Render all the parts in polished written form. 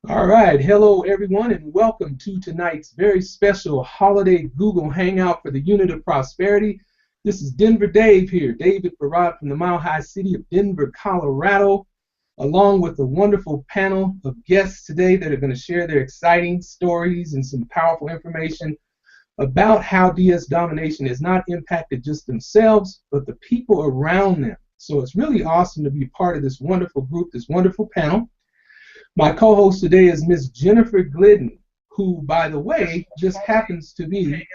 All right, hello everyone, and welcome to tonight's very special holiday Google Hangout for the Unit of Prosperity. This is Denver Dave here, David Barad from the Mile High City of Denver, Colorado, along with a wonderful panel of guests today that are going to share their exciting stories and some powerful information about how DS domination has not impacted just themselves, but the people around them. So it's really awesome to be part of this wonderful group, this wonderful panel. My co-host today is Miss Jennifer Glidden, who, by the way, just happens to be.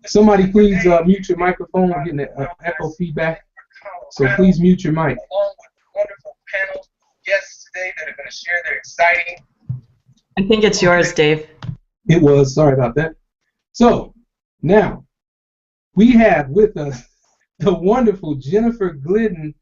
Somebody please mute your microphone. We're getting an echo feedback, so please mute your mic. Along with a wonderful panel of guests today that are going to share their exciting. I think it's yours, Dave. It was. Sorry about that. So now we have with us the wonderful Jennifer Glidden,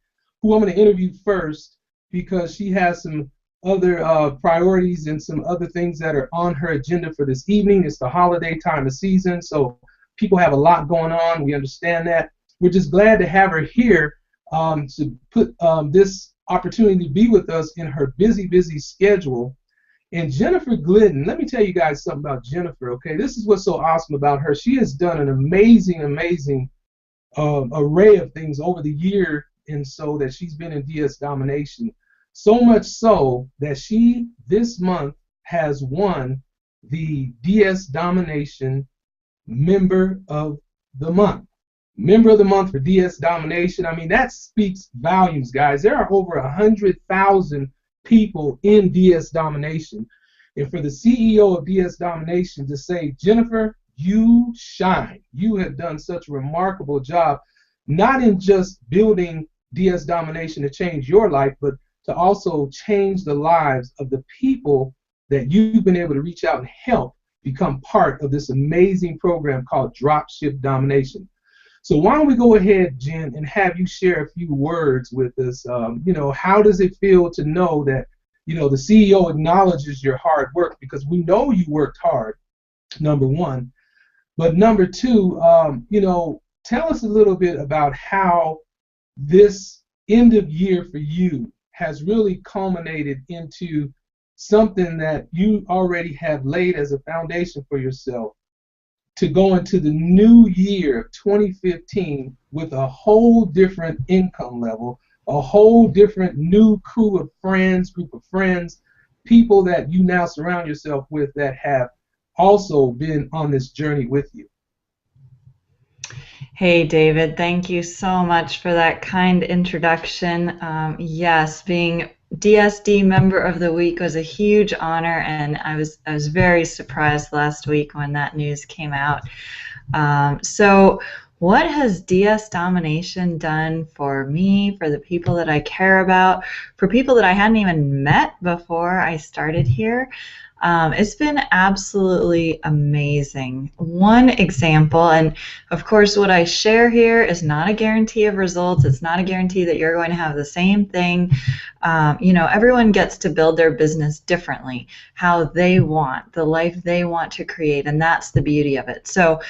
who I'm going to interview first, because she has some other priorities and some other things that are on her agenda for this evening. It's the holiday time of season, so people have a lot going on. We understand that. We're just glad to have her here to put this opportunity to be with us in her busy schedule. And Jennifer Glidden, let me tell you guys something about Jennifer, okay? This is what's so awesome about her. She has done an amazing array of things over the year, and so that she's been in DS domination, so much so that she this month has won the DS domination member of the month. Member of the month for DS domination. I mean, that speaks volumes, guys. There are over 100,000 people in DS domination, and for the CEO of DS domination to say, Jennifer, you shine. You have done such a remarkable job, not in just building DS domination to change your life, but to also change the lives of the people that you've been able to reach out and help become part of this amazing program called Dropship Domination. So why don't we go ahead, Jen, and have you share a few words with us. How does it feel to know that, the CEO acknowledges your hard work, because we know you worked hard, number one. But number two, tell us a little bit about how this end of year for you has really culminated into something that you already have laid as a foundation for yourself to go into the new year of 2015 with a whole different income level, a whole different new group of friends, people that you now surround yourself with that have also been on this journey with you. Hey, David, thank you so much for that kind introduction. Yes, being DSD Member of the Week was a huge honor, and I was very surprised last week when that news came out. So what has DS Domination done for me, for the people that I care about, for people that I hadn't even met before I started here? It's been absolutely amazing. One example, and of course what I share here is not a guarantee of results. It's not a guarantee that you're going to have the same thing. Everyone gets to build their business differently, how they want, the life they want to create, and that's the beauty of it. So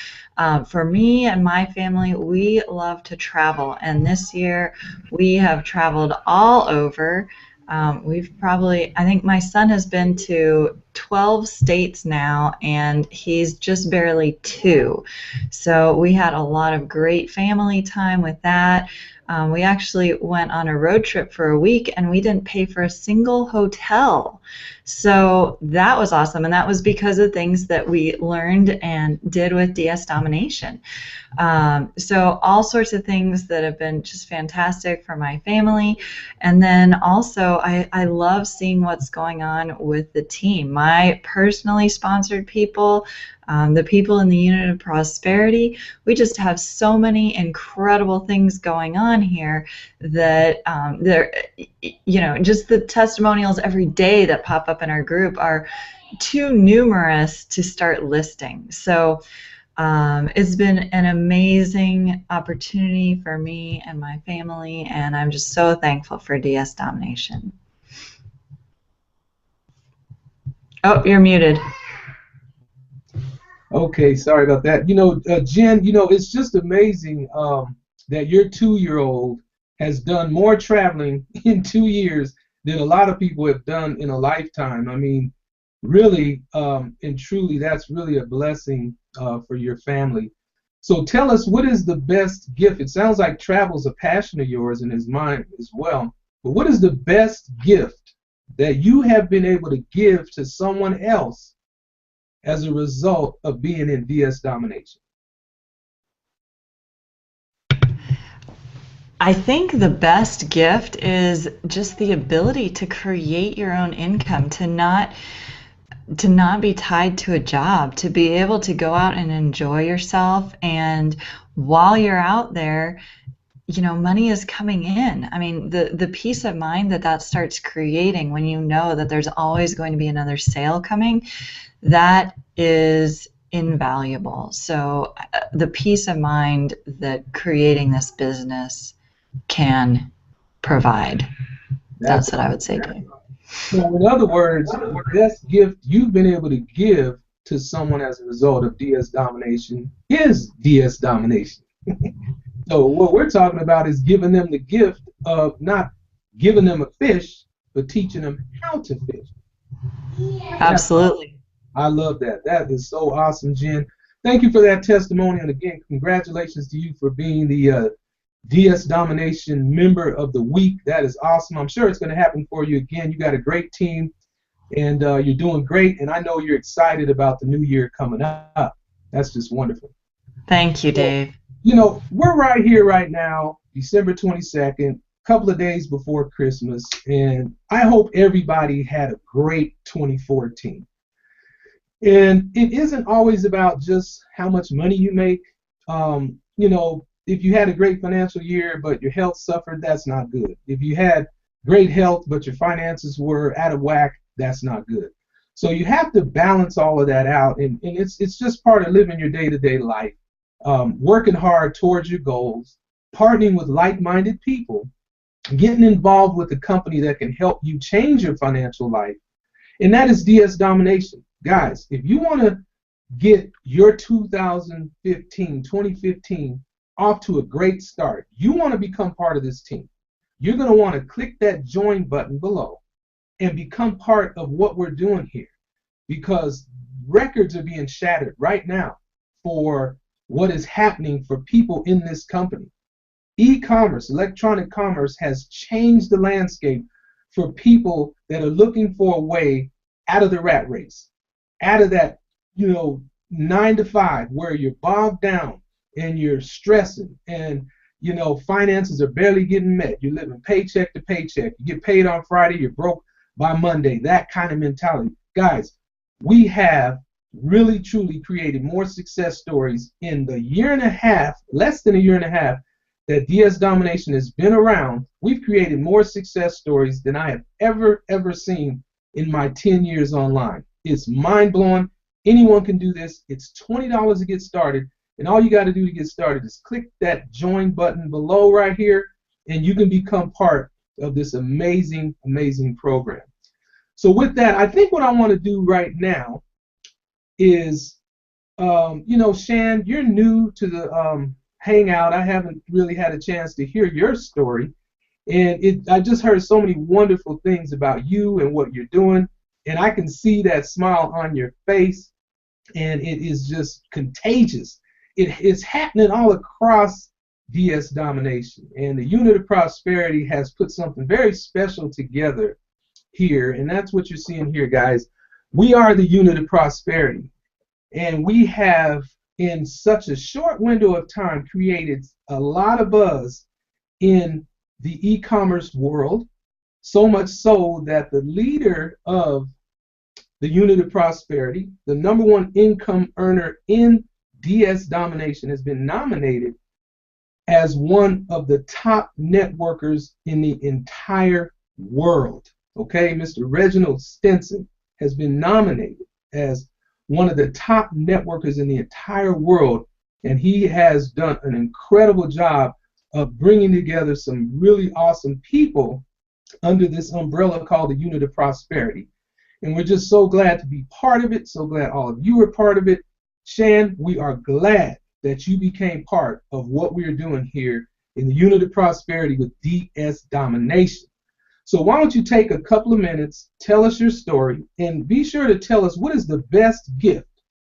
for me and my family, we love to travel, and this year we have traveled all over. I think my son has been to 12 states now, and he's just barely 2. So we had a lot of great family time with that. We actually went on a road trip for a week, and we didn't pay for a single hotel. So that was awesome, and that was because of things that we learned and did with DS Domination. So all sorts of things that have been just fantastic for my family. And then also I love seeing what's going on with the team. My personally sponsored people, the people in the Unit of Prosperity, we just have so many incredible things going on here that just the testimonials every day that pop up in our group are too numerous to start listing. So it's been an amazing opportunity for me and my family, and I'm just so thankful for DS Domination. Oh, you're muted. Okay, sorry about that. Jen, it's just amazing that your 2-year-old has done more traveling in 2 years than a lot of people have done in a lifetime. I mean, really and truly, that's really a blessing for your family. So tell us, what is the best gift? It sounds like travel's a passion of yours and is mine as well. But what is the best gift that you have been able to give to someone else as a result of being in DS Domination? I think the best gift is just the ability to create your own income, to not be tied to a job, to be able to go out and enjoy yourself. And while you're out there, you know, money is coming in. I mean, the peace of mind that starts creating when you know that there's always going to be another sale coming, that is invaluable. So the peace of mind that creating this business can provide. That's what I would say, Dave. So in other words, the best gift you've been able to give to someone as a result of DS Domination is DS Domination. So what we're talking about is giving them the gift of not giving them a fish, but teaching them how to fish. Absolutely. I love that. That is so awesome, Jen. Thank you for that testimony. And again, congratulations to you for being the DS Domination Member of the Week. That is awesome. I'm sure it's going to happen for you again. You got a great team, and you're doing great. And I know you're excited about the new year coming up. That's just wonderful. Thank you, Dave. You know, we're right here right now, December 22nd, a couple of days before Christmas, and I hope everybody had a great 2014. And it isn't always about just how much money you make. You know, if you had a great financial year but your health suffered, that's not good. If you had great health but your finances were out of whack, that's not good. So you have to balance all of that out, and it's just part of living your day-to-day life, working hard towards your goals, partnering with like-minded people, getting involved with a company that can help you change your financial life, and that is DS Domination. Guys, if you want to get your 2015 off to a great start, you want to become part of this team, you're going to want to click that join button below and become part of what we're doing here, because records are being shattered right now for what is happening for people in this company. E-commerce, electronic commerce has changed the landscape for people that are looking for a way out of the rat race, out of that, 9 to 5 where you're bogged down and you're stressing and, finances are barely getting met. You're living paycheck to paycheck. You get paid on Friday, you're broke by Monday, that kind of mentality. Guys, we have really truly created more success stories in the year and a half, less than a year and a half, that DS Domination has been around. We've created more success stories than I have ever seen in my 10 years online. It's mind-blowing. Anyone can do this. It's $20 to get started, and all you got to do to get started is click that join button below right here, and you can become part of this amazing, amazing program. So with that, I think what I want to do right now is, Shan, you're new to the Hangout. I haven't really had a chance to hear your story, and I just heard so many wonderful things about you and what you're doing, and I can see that smile on your face, and it is just contagious. It's happening all across DS Domination, and the Unit of Prosperity has put something very special together here, and that's what you're seeing here, guys. We are the Unit of Prosperity, and we have, in such a short window of time, created a lot of buzz in the e-commerce world, so much so that the leader of the Unit of Prosperity, the #1 income earner in DS Domination, has been nominated as one of the top networkers in the entire world. Okay, Mr. Reginald Stinson has been nominated as one of the top networkers in the entire world, and he has done an incredible job of bringing together some really awesome people under this umbrella called the Unit of Prosperity. And we're just so glad to be part of it, so glad all of you are part of it. Shan, we are glad that you became part of what we're doing here in the Unit of Prosperity with DS Domination. So why don't you take a couple of minutes, tell us your story, and be sure to tell us what is the best gift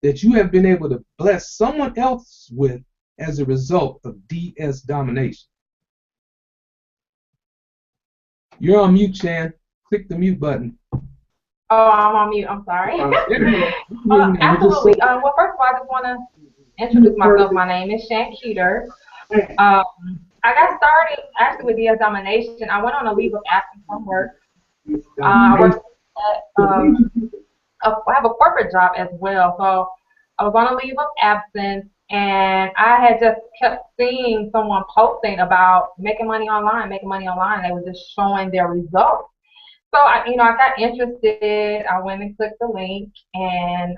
that you have been able to bless someone else with as a result of DS domination. You're on mute, Shan. Click the mute button. Oh, I'm on mute. I'm sorry. Absolutely. Well, first of all, I just want to introduce myself. My name is Shan Keeter. I got started actually with DS Domination. I went on a leave of absence from work. I worked at, I have a corporate job as well, so I was on a leave of absence, and I had just kept seeing someone posting about making money online, making money online. They were just showing their results. So I got interested. I went and clicked the link and,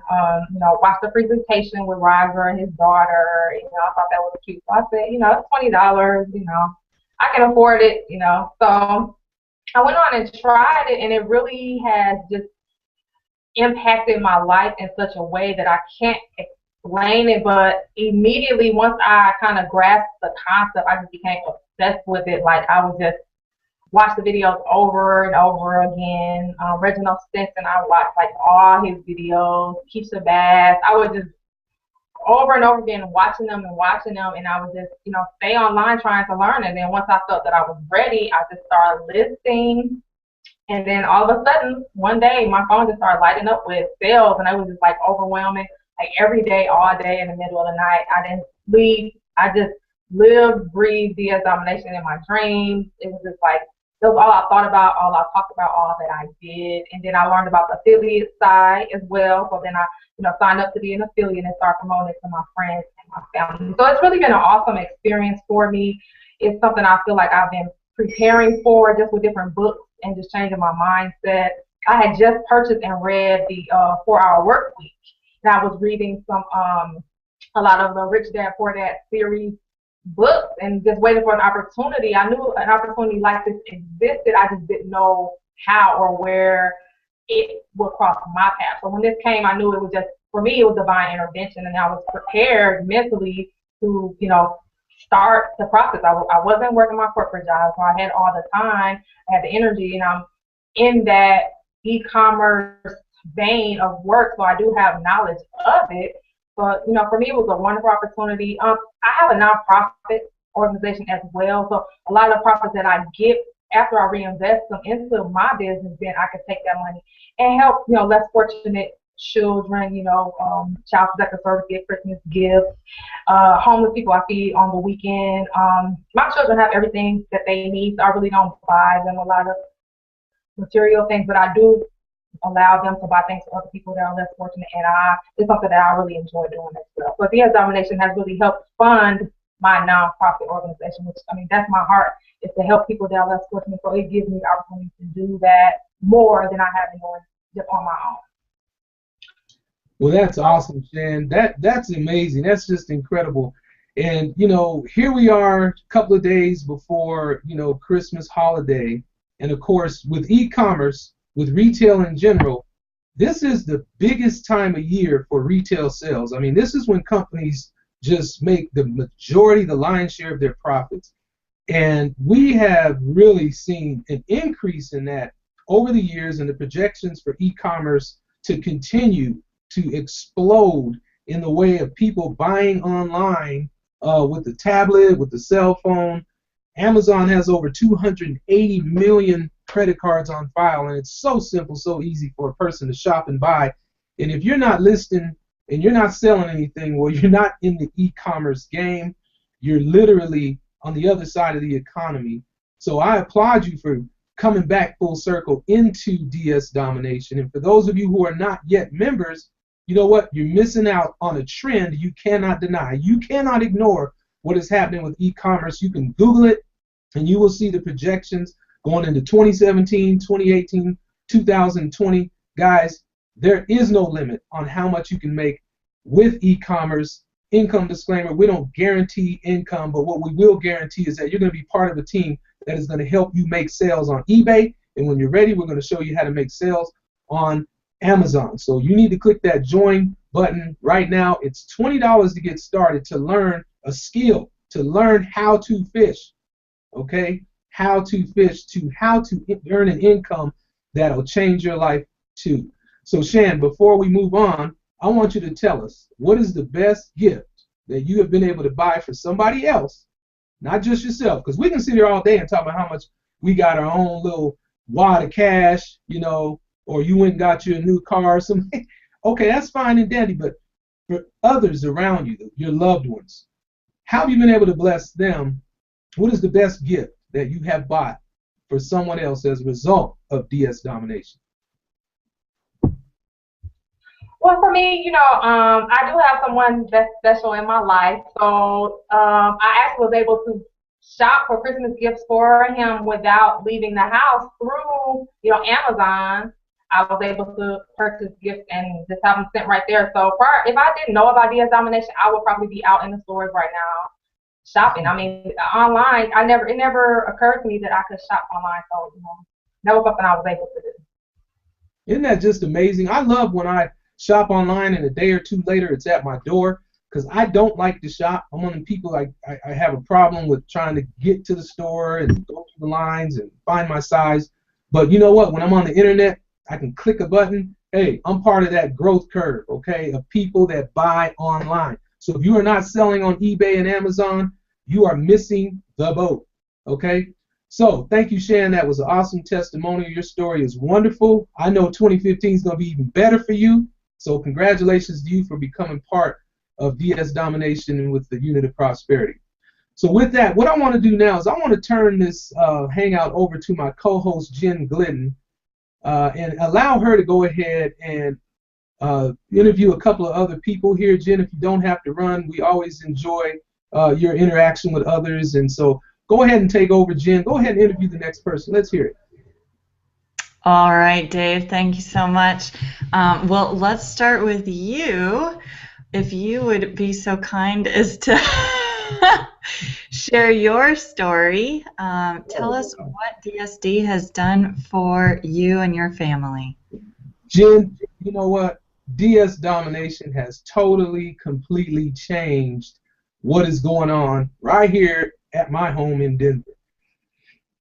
watched the presentation with Roger and his daughter. I thought that was cute. So I said, it's $20. I can afford it. So I went on and tried it, and it really has just impacted my life in such a way that I can't explain it. But immediately, once I kind of grasped the concept, I just became obsessed with it. Like I was just watch the videos over and over again. Reginald Stinson, I watched like all his videos. Keisha Bass, I would just over and over again watching them, and I would just stay online trying to learn. And then once I felt that I was ready, I just started listing. And then all of a sudden, one day, my phone just started lighting up with sales, and it was just like overwhelming. Like every day, all day, in the middle of the night, I didn't sleep. I just lived, breathed DS domination in my dreams. It was just like, that was all I thought about, all I talked about, all that I did. And then I learned about the affiliate side as well. So then I, signed up to be an affiliate and started promoting it to my friends and my family. So it's really been an awesome experience for me. It's something I feel like I've been preparing for, just with different books and just changing my mindset. I had just purchased and read the 4-Hour Work Week. And I was reading a lot of the Rich Dad Poor Dad series books and just waiting for an opportunity. I knew an opportunity like this existed. I just didn't know how or where it would cross my path. So when this came, I knew it was just, for me, it was divine intervention, and I was prepared mentally to, start the process. I wasn't working my corporate job, so I had all the time, I had the energy, and I'm in that e-commerce vein of work, so I do have knowledge of it. But, for me, it was a wonderful opportunity. I have a nonprofit organization as well. So a lot of the profits that I get after I reinvest them into my business, then I can take that money and help, less fortunate children, child protective service, Christmas gifts, homeless people I feed on the weekend. My children have everything that they need, so I really don't buy them a lot of material things, but I do allow them to buy things for other people that are less fortunate, and it's something that I really enjoy doing as well. So DS Domination has really helped fund my nonprofit organization, which, that's my heart, is to help people that are less fortunate. So it gives me the opportunity to do that more than I have been doing just on my own. Well, that's awesome, Shan. That's amazing. That's just incredible. And, here we are a couple of days before, Christmas holiday. And, of course, with e-commerce, with retail in general, this is the biggest time of year for retail sales. This is when companies just make the majority, the lion's share of their profits. And we have really seen an increase in that over the years, and the projections for e-commerce to continue to explode in the way of people buying online with the tablet, with the cell phone. Amazon has over 280 million credit cards on file, and it's so simple, so easy for a person to shop and buy. And if you're not listing and you're not selling anything, well, you're not in the e-commerce game. You're literally on the other side of the economy. So I applaud you for coming back full circle into DS Domination. And for those of you who are not yet members, you know what? You're missing out on a trend you cannot deny. You cannot ignore what is happening with e-commerce. You can Google it, and you will see the projections going into 2017, 2018, 2020. Guys, there is no limit on how much you can make with e-commerce. Income disclaimer, we don't guarantee income, but what we will guarantee is that you're going to be part of a team that is going to help you make sales on eBay. And when you're ready, we're going to show you how to make sales on Amazon. So you need to click that join button right now. It's $20 to get started, to learn a skill, to learn how to fish. Okay? how to fish to how to earn an income that'll change your life too. So Shan, before we move on, I want you to tell us, what is the best gift that you have been able to buy for somebody else, not just yourself? Because we can sit here all day and talk about how much we got our own little wad of cash, you know, or you went and got you a new car or something. Okay, that's fine and dandy, but for others around you, your loved ones, how have you been able to bless them? What is the best gift that you have bought for someone else as a result of DS Domination? Well, for me, you know, I do have someone that's special in my life. So I actually was able to shop for Christmas gifts for him without leaving the house through, you know, Amazon. I was able to purchase gifts and just have them sent right there. So if I didn't know about DS Domination, I would probably be out in the stores right now shopping. I mean, online, it never occurred to me that I could shop online. So, you know, that was something I was able to do. Isn't that just amazing? I love when I shop online and a day or two later it's at my door, because I don't like to shop. I'm one of the people, I have a problem with trying to get to the store and go through the lines and find my size. But you know what? When I'm on the internet, I can click a button. Hey, I'm part of that growth curve, okay, of people that buy online. So if you are not selling on eBay and Amazon, you are missing the boat, okay? So thank you, Shan. That was an awesome testimonial. Your story is wonderful. I know 2015 is going to be even better for you. So congratulations to you for becoming part of DS Domination with the Unit of Prosperity. So with that, what I want to do now is I want to turn this hangout over to my co-host, Jen Glidden, and allow her to go ahead and interview a couple of other people here. Jen, if you don't have to run, we always enjoy your interaction with others. And so go ahead and take over, Jen. Go ahead and interview the next person. Let's hear it. All right, Dave, thank you so much. Well, let's start with you. If you would be so kind as to share your story. Tell us what DSD has done for you and your family. Jen, you know what? DS Domination has totally, completely changed what is going on right here at my home in Denver.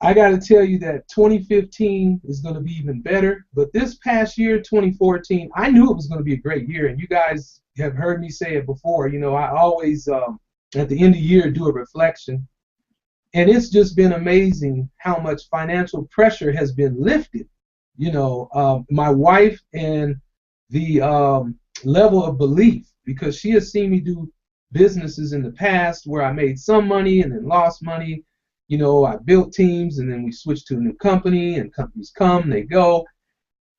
I got to tell you that 2015 is going to be even better, but this past year, 2014, I knew it was going to be a great year, and you guys have heard me say it before. You know, I always, at the end of the year, do a reflection, and it's just been amazing how much financial pressure has been lifted. You know, my wife and the level of belief, because she has seen me do businesses in the past where I made some money and then lost money. You know, I built teams and then we switched to a new company, and companies come, they go.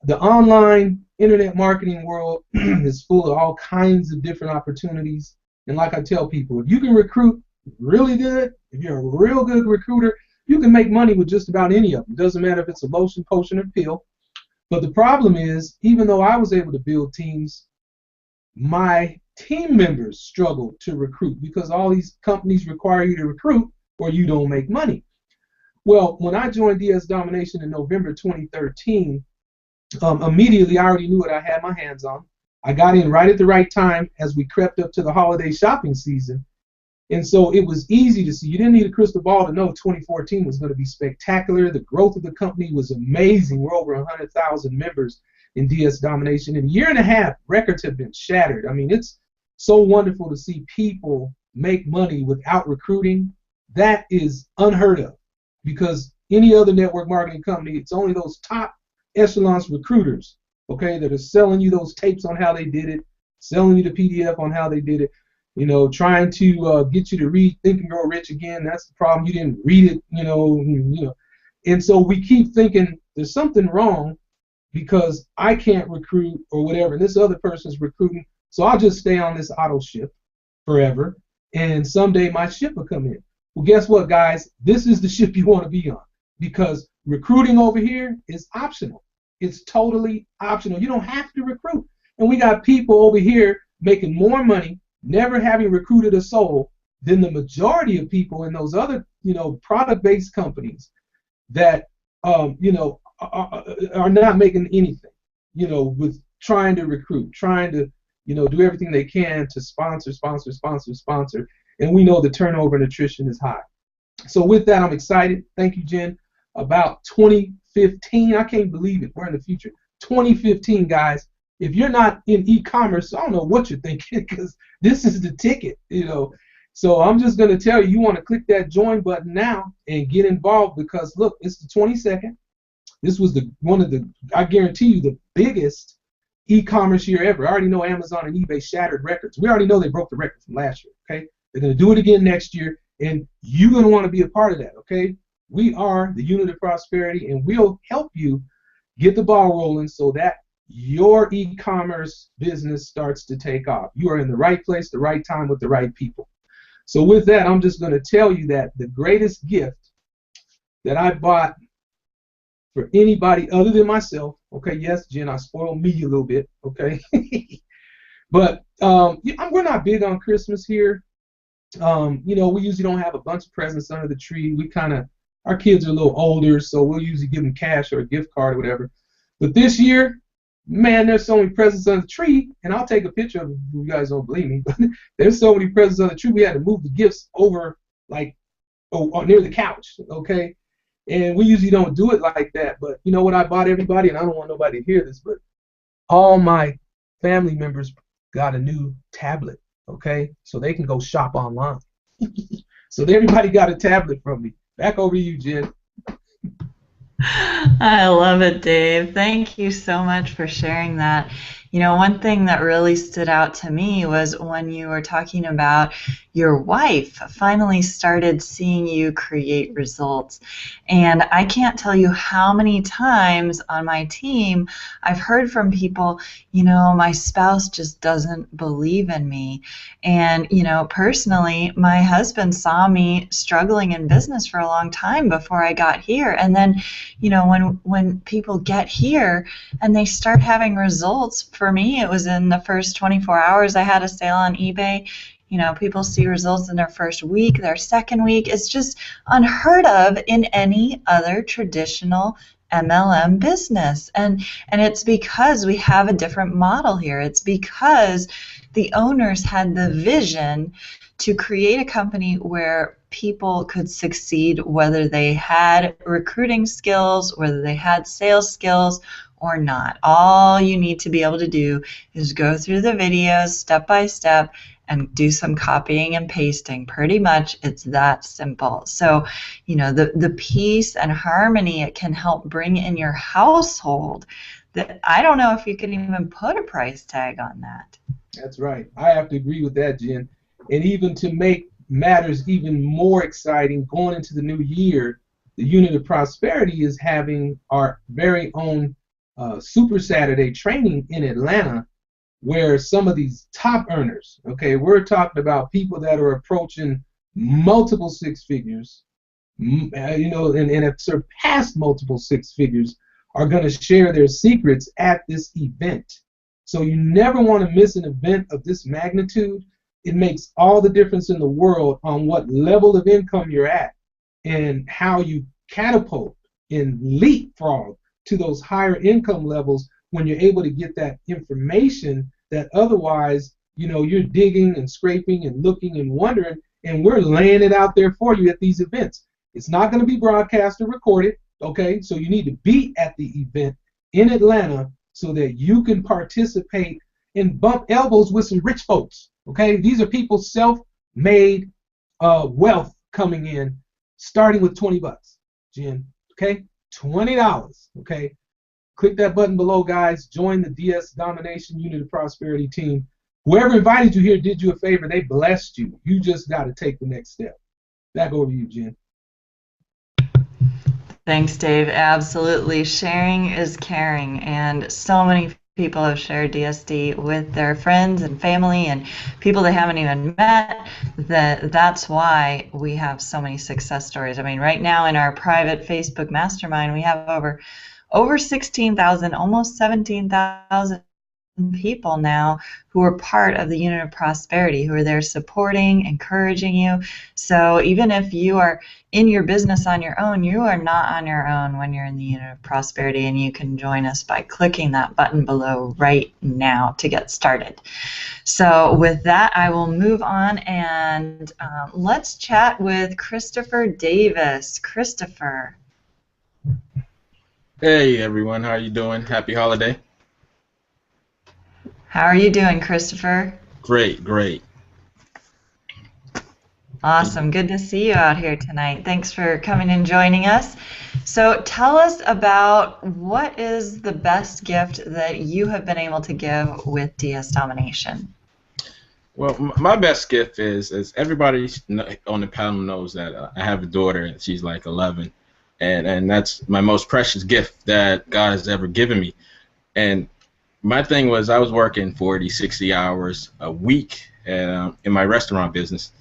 The online internet marketing world is full of all kinds of different opportunities. And like I tell people, if you can recruit really good, if you're a real good recruiter, you can make money with just about any of them. It doesn't matter if it's a lotion, potion, or pill. But the problem is, even though I was able to build teams, my team members struggle to recruit because all these companies require you to recruit or you don't make money. Well, when I joined DS Domination in November 2013, immediately I already knew what I had my hands on. I got in right at the right time as we crept up to the holiday shopping season. And so it was easy to see. You didn't need a crystal ball to know 2014 was going to be spectacular. The growth of the company was amazing. We're over 100,000 members in DS Domination. In a year and a half, records have been shattered. I mean, it's so wonderful to see people make money without recruiting. That is unheard of, because any other network marketing company, it's only those top echelon recruiters, okay, that are selling you those tapes on how they did it, selling you the PDF on how they did it, you know, trying to get you to read Think and Grow Rich again. That's the problem. You didn't read it, you know. And so we keep thinking there's something wrong because I can't recruit or whatever. This other person's recruiting, so I'll just stay on this auto ship forever, and someday my ship will come in. Well, guess what, guys? This is the ship you want to be on, because recruiting over here is optional. It's totally optional. You don't have to recruit. And we got people over here making more money, never having recruited a soul, than the majority of people in those other, you know, product-based companies that, you know, are not making anything, you know, with trying to recruit, trying to, you know, do everything they can to sponsor. And we know the turnover and attrition is high. So with that, I'm excited. Thank you, Jen. About 2015, I can't believe it. We're in the future. 2015, guys. If you're not in e-commerce, I don't know what you're thinking, because this is the ticket, you know. So I'm just going to tell you, you want to click that join button now and get involved, because look, it's the 22nd. This was one of the, I guarantee you, the biggest e-commerce year ever. I already know Amazon and eBay shattered records. We already know they broke the record from last year, okay? They're going to do it again next year, and you're going to want to be a part of that, okay? We are the Unit of Prosperity, and we'll help you get the ball rolling so that your e-commerce business starts to take off. You are in the right place, the right time, with the right people. So with that, I'm just going to tell you that the greatest gift that I bought for anybody other than myself, okay, yes, Jen, I spoiled me a little bit, okay, but we're not big on Christmas here. You know, we usually don't have a bunch of presents under the tree. We kind of, our kids are a little older, so we'll usually give them cash or a gift card or whatever. But this year, man, there's so many presents on the tree, and I'll take a picture of it if you guys don't believe me, but there's so many presents on the tree, we had to move the gifts over, like, near the couch, okay? And we usually don't do it like that, but you know what I bought everybody, and I don't want nobody to hear this, but all my family members got a new tablet, okay? So they can go shop online. So everybody got a tablet from me. Back over to you, Jen. I love it, Dave. Thank you so much for sharing that. You know, one thing that really stood out to me was when you were talking about your wife finally started seeing you create results. And I can't tell you how many times on my team I've heard from people, you know, my spouse just doesn't believe in me. And, you know, personally, my husband saw me struggling in business for a long time before I got here. And then, you know, when people get here and they start having results, for me, it was in the first 24 hours I had a sale on eBay. You know, people see results in their first week, their second week. It's just unheard of in any other traditional MLM business. And it's because we have a different model here. It's because the owners had the vision to create a company where people could succeed, whether they had recruiting skills, whether they had sales skills or not. All you need to be able to do is go through the videos step by step and do some copying and pasting. Pretty much it's that simple. So, you know, the peace and harmony it can help bring in your household, that I don't know if you can even put a price tag on that. That's right. I have to agree with that, Jen. And even to make matters even more exciting, going into the new year, the Unit of Prosperity is having our very own Super Saturday training in Atlanta, where some of these top earners, okay, we're talking about people that are approaching multiple six figures, you know, and have surpassed multiple six figures, are going to share their secrets at this event. So you never want to miss an event of this magnitude. It makes all the difference in the world on what level of income you're at and how you catapult and leapfrog to those higher income levels when you're able to get that information that otherwise, you know, you're digging and scraping and looking and wondering, and we're laying it out there for you at these events. It's not going to be broadcast or recorded, okay? So you need to be at the event in Atlanta so that you can participate and bump elbows with some rich folks, okay? These are people self-made wealth coming in, starting with 20 bucks, Jen, okay? $20, okay? Click that button below, guys. Join the DS Domination Unit of Prosperity team. Whoever invited you here did you a favor. They blessed you. You just got to take the next step. Back over to you, Jen. Thanks, Dave. Absolutely. Sharing is caring, and so many people have shared DSD with their friends and family and people they haven't even met. That's why we have so many success stories. I mean, right now in our private Facebook mastermind, we have over 16,000, almost 17,000 people now who are part of the Unit of Prosperity, who are there supporting, encouraging you. So even if you are in your business on your own, you are not on your own when you're in the Unit of Prosperity, and you can join us by clicking that button below right now to get started. So with that, I will move on, and let's chat with Christopher Davis. Christopher. Hey everyone, how are you doing? Happy holiday. How are you doing, Christopher? Great, great. Awesome. Good to see you out here tonight. Thanks for coming and joining us. So tell us about what is the best gift that you have been able to give with DS Domination. Well, my best gift is everybody on the panel knows that I have a daughter and she's like 11, and that's my most precious gift that God has ever given me. And my thing was I was working 40, 60 hours a week in my restaurant business,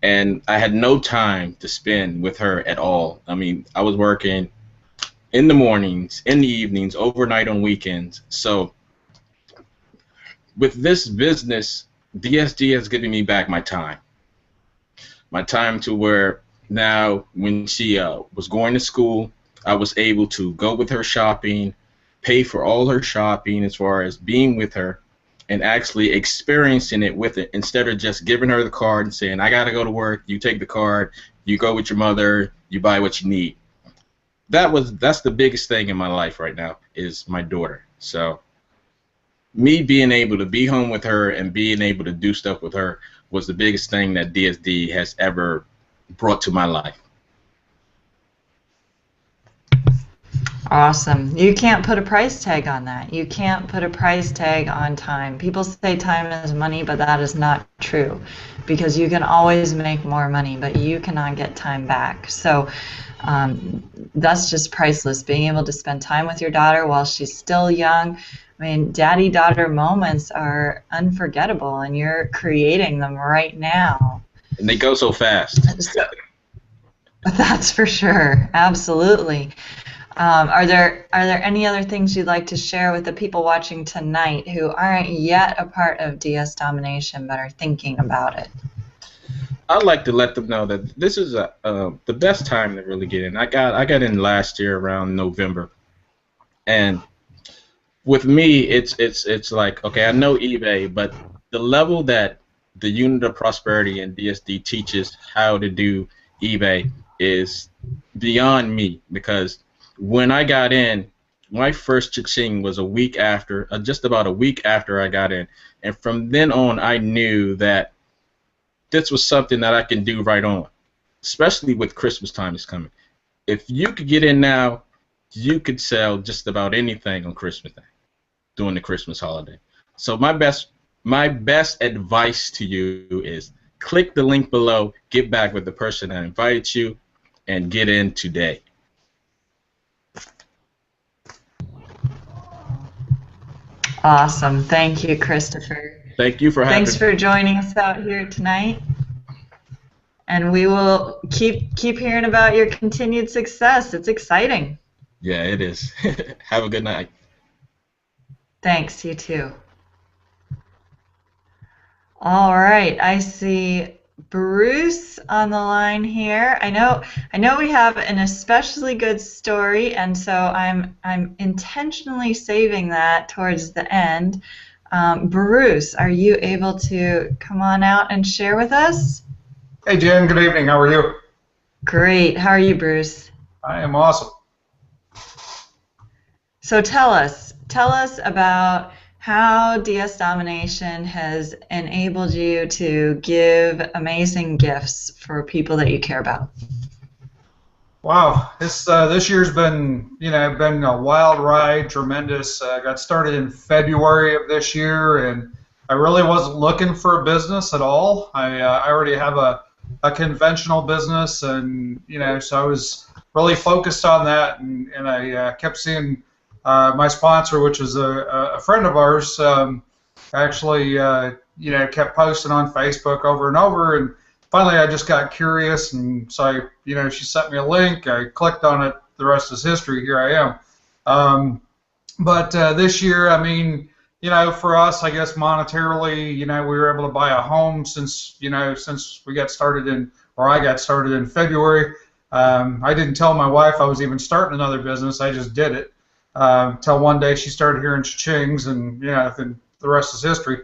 and I had no time to spend with her at all. I mean, I was working in the mornings, in the evenings, overnight on weekends. So with this business, DSD has given me back my time. My time to where now when she was going to school, I was able to go with her shopping, pay for all her shopping as far as being with her, and actually experiencing it with it instead of just giving her the card and saying, I got to go to work, you take the card, you go with your mother, you buy what you need. That's the biggest thing in my life right now is my daughter. So me being able to be home with her and being able to do stuff with her was the biggest thing that DSD has ever brought to my life. Awesome. You can't put a price tag on that. You can't put a price tag on time. People say time is money, but that is not true, because you can always make more money, but you cannot get time back. So that's just priceless. Being able to spend time with your daughter while she's still young. I mean, daddy-daughter moments are unforgettable, and you're creating them right now. And they go so fast. That's for sure. Absolutely. Are there any other things you'd like to share with the people watching tonight who aren't yet a part of DS Domination but are thinking about it? I'd like to let them know that this is the best time to really get in. I got in last year around November, and with me, it's like, okay, I know eBay, but the level that the Unit of Prosperity and DSD teaches how to do eBay is beyond me, because when I got in, my first cha-ching was a week after, just about a week after I got in, and from then on, I knew that this was something that I can do right on, especially with Christmas time is coming. If you could get in now, you could sell just about anything on Christmas Day, during the Christmas holiday. So my best advice to you is click the link below, get back with the person that invited you, and get in today. Awesome. Thank you, Christopher. Thank you for having me. Thanks for joining us out here tonight. And we will keep hearing about your continued success. It's exciting. Yeah, it is. Have a good night. Thanks, you too. All right, I see Bruce on the line here. I know we have an especially good story, and so I'm intentionally saving that towards the end. Bruce, are you able to come on out and share with us? Hey Jen, good evening. How are you? Great. How are you, Bruce? I am awesome. So tell us about how DS Domination has enabled you to give amazing gifts for people that you care about. Wow, this year's been been a wild ride, tremendous. I got started in February of this year, and I really wasn't looking for a business at all. I already have a conventional business, and so I was really focused on that, and I kept seeing my sponsor, which was a friend of ours, actually kept posting on Facebook over and over, and finally I just got curious, and so she sent me a link. I clicked on it. The rest is history. Here I am. But this year, I mean, for us, I guess monetarily, we were able to buy a home since we got started I got started in February. I didn't tell my wife I was even starting another business. I just did it. Till one day she started hearing cha-chings, and then the rest is history.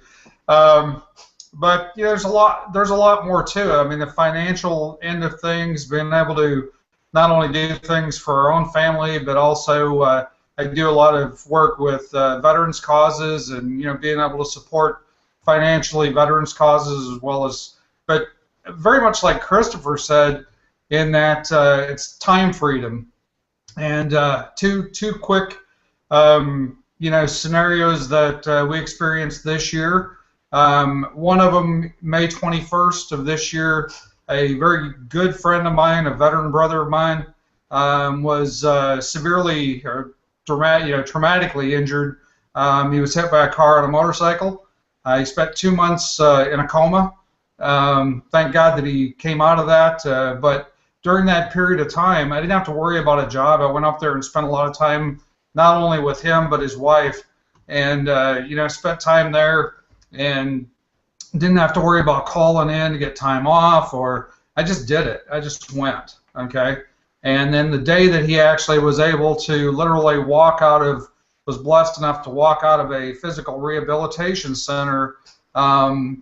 But there's a lot more to it. I mean, the financial end of things, being able to not only do things for our own family, but also I do a lot of work with veterans causes, and being able to support financially veterans causes as well as, but very much like Christopher said, in that it's time freedom. And two quick scenarios that we experienced this year. One of them, May 21st of this year, a very good friend of mine, a veteran brother of mine, was severely or traumatically injured. He was hit by a car on a motorcycle. He spent 2 months in a coma. Thank God that he came out of that. But during that period of time, I didn't have to worry about a job. I went up there and spent a lot of time, not only with him but his wife, and spent time there, and didn't have to worry about calling in to get time off, or I just did it. I just went, okay? And then the day that he actually was able to literally was blessed enough to walk out of a physical rehabilitation center, I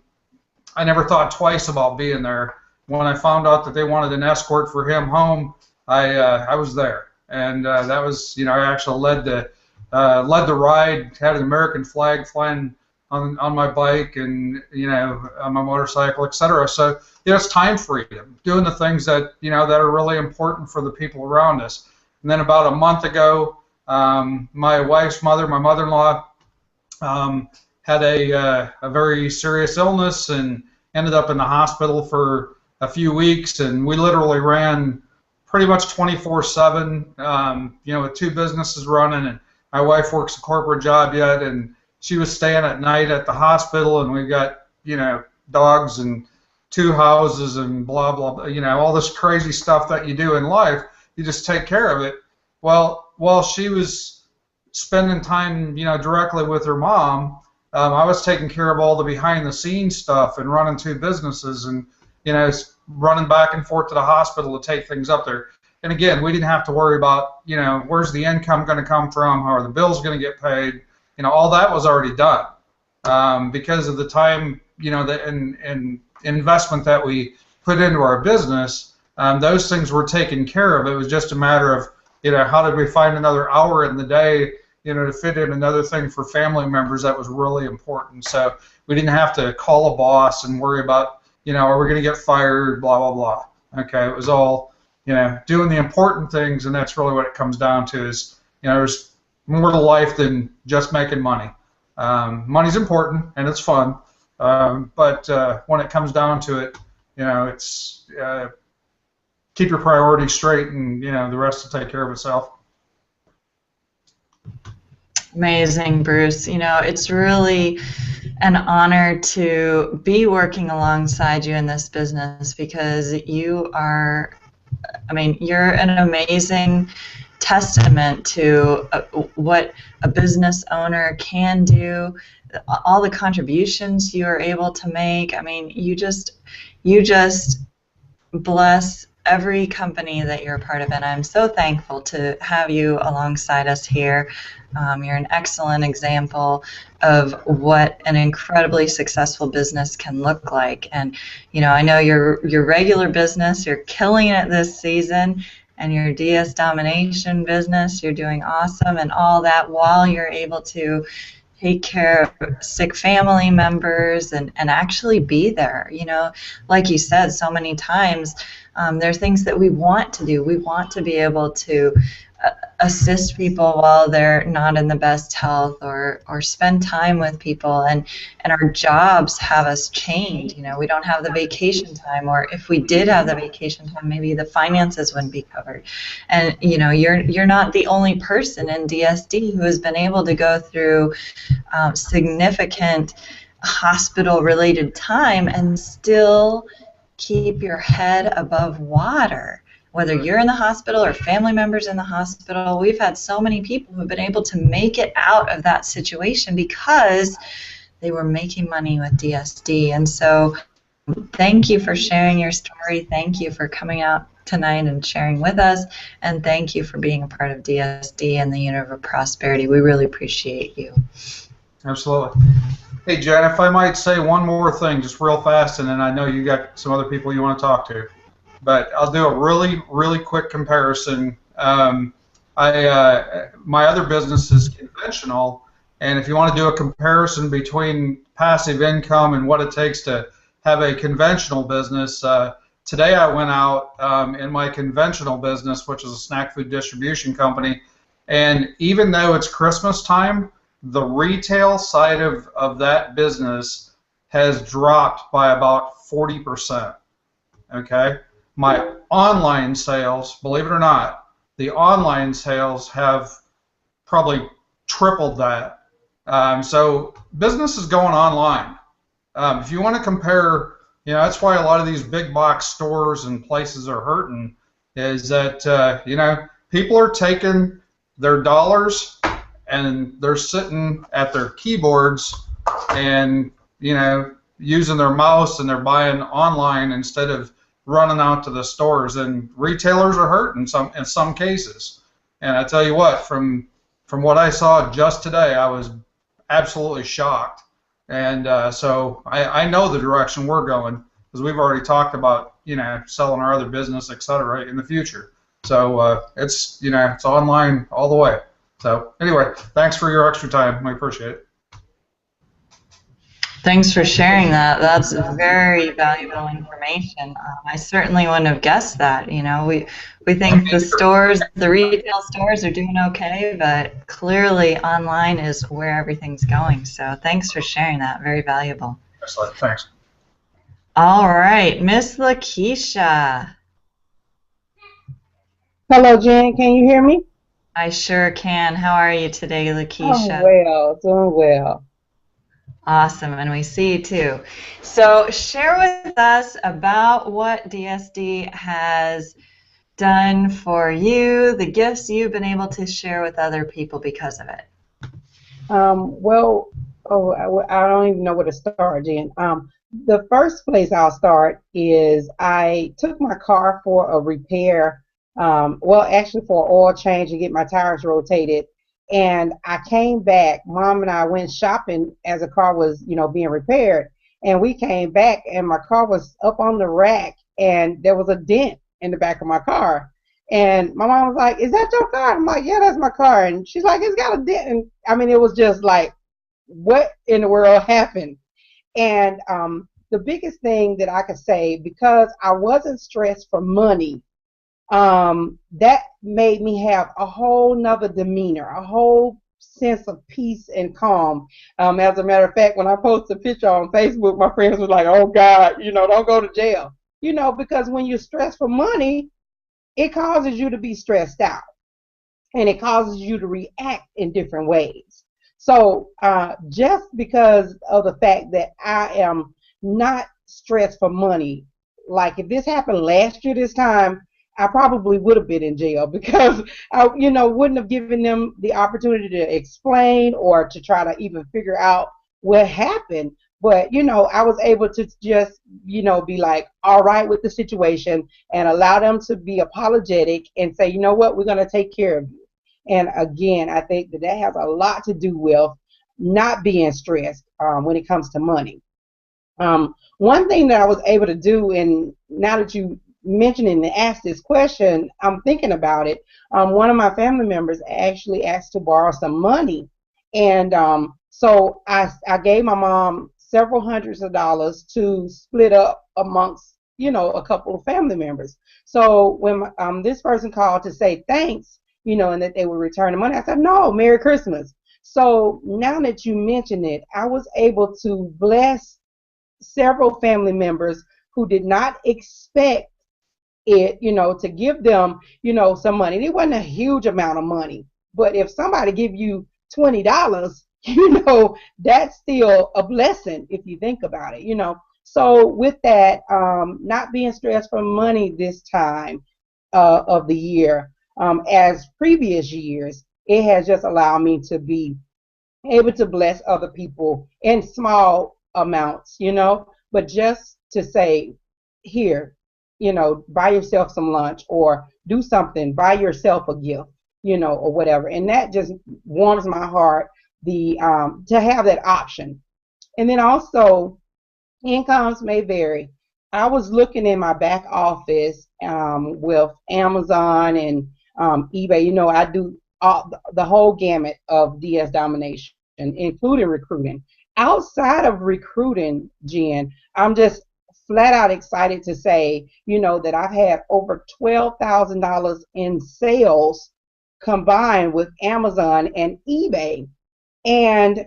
never thought twice about being there. When I found out that they wanted an escort for him home, I was there, and that was, I actually led the ride, had an American flag flying on my bike, and on my motorcycle, etc. So it's time freedom, doing the things that that are really important for the people around us. And then about a month ago, my wife's mother, my mother-in-law, had a very serious illness and ended up in the hospital for a few weeks, and we literally ran pretty much 24/7, with 2 businesses running, and my wife works a corporate job yet, and she was staying at night at the hospital, and we've got, dogs and 2 houses and blah, blah, blah, all this crazy stuff that you do in life. You just take care of it. Well, while she was spending time, directly with her mom, I was taking care of all the behind-the-scenes stuff and running 2 businesses, and, running back and forth to the hospital to take things up there. And again, we didn't have to worry about, where's the income going to come from, how are the bills going to get paid. All that was already done because of the time, and investment that we put into our business. Those things were taken care of. It was just a matter of, how did we find another hour in the day, to fit in another thing for family members that was really important. So we didn't have to call a boss and worry about, are we going to get fired, blah, blah, blah. Okay, it was all, doing the important things, and that's really what it comes down to is, there's more to life than just making money. Money's important and it's fun, but when it comes down to it, it's keep your priorities straight, and the rest will take care of itself. Amazing, Bruce. It's really an honor to be working alongside you in this business, because you're an amazing testament to what a business owner can do, all the contributions you are able to make. You just bless every company that you're a part of, and I'm so thankful to have you alongside us here. You're an excellent example of what an incredibly successful business can look like. And I know your regular business, you're killing it this season, and your DS Domination business, you're doing awesome, and all that while you're able to take care of sick family members and actually be there. Like you said so many times, there are things that we want to do. We want to be able to assist people while they're not in the best health, or spend time with people, and our jobs have us chained. We don't have the vacation time, or if we did have the vacation time, maybe the finances wouldn't be covered. And you're not the only person in DSD who has been able to go through significant hospital-related time and still keep your head above water whether you're in the hospital or family members in the hospital. We've had so many people who have been able to make it out of that situation because they were making money with DSD. And so thank you for sharing your story. Thank you for coming out tonight and sharing with us. And thank you for being a part of DSD and the Unit of Prosperity. We really appreciate you. Absolutely. Hey, Jen, if I might say one more thing just real fast, and then I know you got some other people you want to talk to. But I'll do a really, really quick comparison. My other business is conventional, and if you want to do a comparison between passive income and what it takes to have a conventional business, today I went out in my conventional business, which is a snack food distribution company, and even though it's Christmas time, the retail side of that business has dropped by about 40%. Okay? My online sales, believe it or not, the online sales have probably tripled that. So business is going online. If you want to compare, that's why a lot of these big box stores and places are hurting, is that, people are taking their dollars and they're sitting at their keyboards and, using their mouse, and they're buying online instead of running out to the stores, and retailers are hurt in some cases. And I tell you what, from what I saw just today, I was absolutely shocked. And so I know the direction we're going, because we've already talked about selling our other business, etc. in the future. So it's it's online all the way. So anyway, thanks for your extra time. I appreciate it. Thanks for sharing that. That's very valuable information. I certainly wouldn't have guessed that. We think the retail stores are doing okay, but clearly online is where everything's going. So thanks for sharing that. Very valuable. Excellent. Thanks. All right, Miss Lakeisha. Hello, Jen. Can you hear me? I sure can. How are you today, Lakeisha? Oh, well, doing well. Awesome, and we see you too. So share with us about what DSD has done for you, the gifts you've been able to share with other people because of it. I don't even know where to start, Jen. The first place I'll start is I took my car for a repair, actually for an oil change and get my tires rotated. And I came back, Mom and I went shopping as the car was, being repaired. And we came back and my car was up on the rack and there was a dent in the back of my car. And my mom was like, "Is that your car?" I'm like, "Yeah, that's my car." And she's like, "It's got a dent." And I mean, it was just like, what in the world happened? And the biggest thing that I could say, because I wasn't stressed for money, that made me have a whole nother demeanor, a whole sense of peace and calm. As a matter of fact, when I posted a picture on Facebook, my friends were like, "Oh God, don't go to jail." Because when you're stressed for money, it causes you to be stressed out and it causes you to react in different ways. So just because of the fact that I am not stressed for money, like if this happened last year this time, I probably would have been in jail because I, wouldn't have given them the opportunity to explain or to try to even figure out what happened. But, I was able to just, be like, all right with the situation and allow them to be apologetic and say, "You know what, we're going to take care of you." And again, I think that has a lot to do with not being stressed when it comes to money. One thing that I was able to do, and now that you mentioned and asked this question, I'm thinking about it. One of my family members actually asked to borrow some money, and so I gave my mom several hundreds of dollars to split up amongst a couple of family members. So when this person called to say thanks, and that they would return the money, I said, "No, Merry Christmas." So now that you mention it, I was able to bless several family members who did not expect it, to give them, some money. It wasn't a huge amount of money, but if somebody give you $20, that's still a blessing if you think about it, So with that, not being stressed for money this time, of the year as previous years. It has just allowed me to be able to bless other people in small amounts, you know, but just to say, here, you know, buy yourself some lunch or do something, buy yourself a gift, you know, or whatever. And that just warms my heart, to have that option. And then also, incomes may vary. I was looking in my back office with Amazon and eBay. You know, I do the whole gamut of DS domination, including recruiting. Outside of recruiting, Jen, I'm just flat out excited to say, you know, that I've had over $12,000 in sales combined with Amazon and eBay. And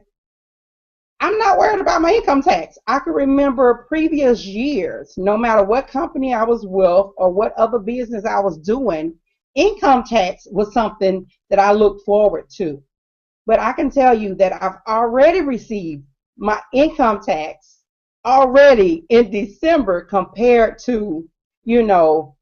I'm not worried about my income tax. I can remember previous years, no matter what company I was with or what other business I was doing, income tax was something that I looked forward to. But I can tell you that I've already received my income tax already in December compared to, you know,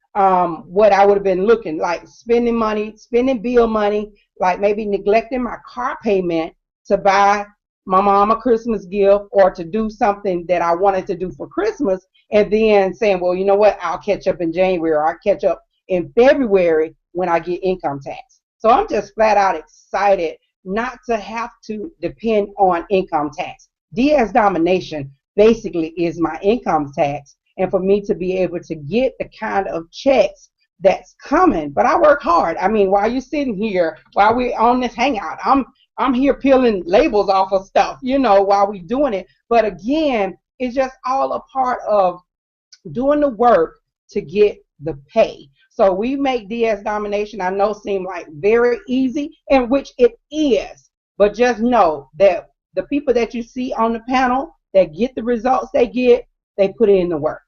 what I would have been looking like, spending money, spending bill money, like maybe neglecting my car payment to buy my mom a Christmas gift or to do something that I wanted to do for Christmas, and then saying, well, you know what, I'll catch up in January or I'll catch up in February when I get income tax. So I'm just flat out excited not to have to depend on income tax. DS domination basically is my income tax, and for me to be able to get the kind of checks that's coming. But I work hard. I mean, while you're sitting here, while we're on this hangout, I'm here peeling labels off of stuff, you know, while we're doing it. But again, it's just all a part of doing the work to get the pay. So we make DS domination, I know, seem like very easy, and which it is. But just know that the people that you see on the panel that get the results they get, they put in the work.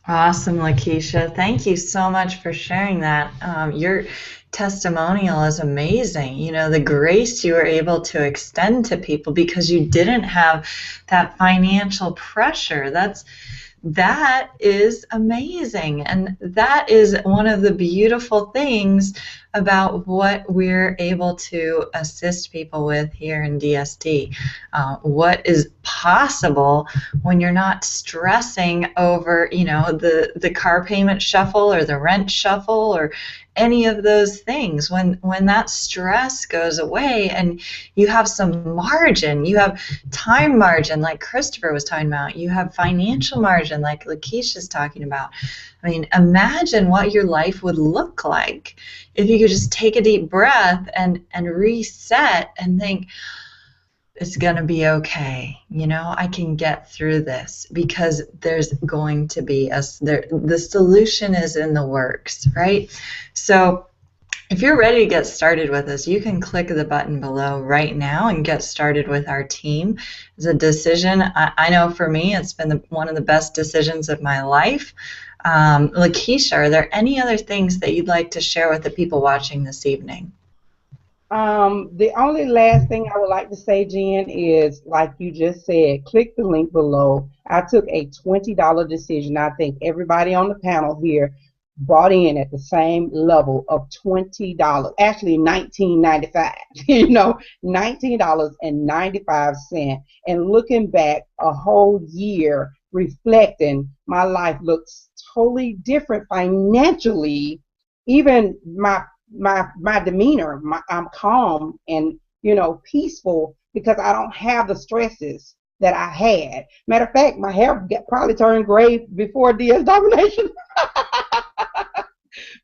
Awesome, Lakeisha. Thank you so much for sharing that. Your testimonial is amazing. You know, the grace you were able to extend to people because you didn't have that financial pressure. That is amazing, and that is one of the beautiful things about what we're able to assist people with here in DSD. What is possible when you're not stressing over, you know, the car payment shuffle or the rent shuffle or any of those things. When that stress goes away and you have some margin, you have time margin like Christopher was talking about, you have financial margin like Lakeisha's talking about. I mean, imagine what your life would look like if you could just take a deep breath and reset and think, it's going to be okay. You know, I can get through this because there's going to be the solution is in the works, right? So if you're ready to get started with us, you can click the button below right now and get started with our team. It's a decision. I know for me, it's been one of the best decisions of my life. Lakeisha, are there any other things that you'd like to share with the people watching this evening? The only last thing I would like to say, Jen, is like you just said, click the link below. I took a $20 decision. I think everybody on the panel here bought in at the same level of $20, actually $19.95, you know, $19.95. And looking back a whole year, reflecting, my life looks totally different financially. Even my demeanor, I'm calm and, you know, peaceful because I don't have the stresses that I had. Matter of fact, my hair probably turned gray before DS domination.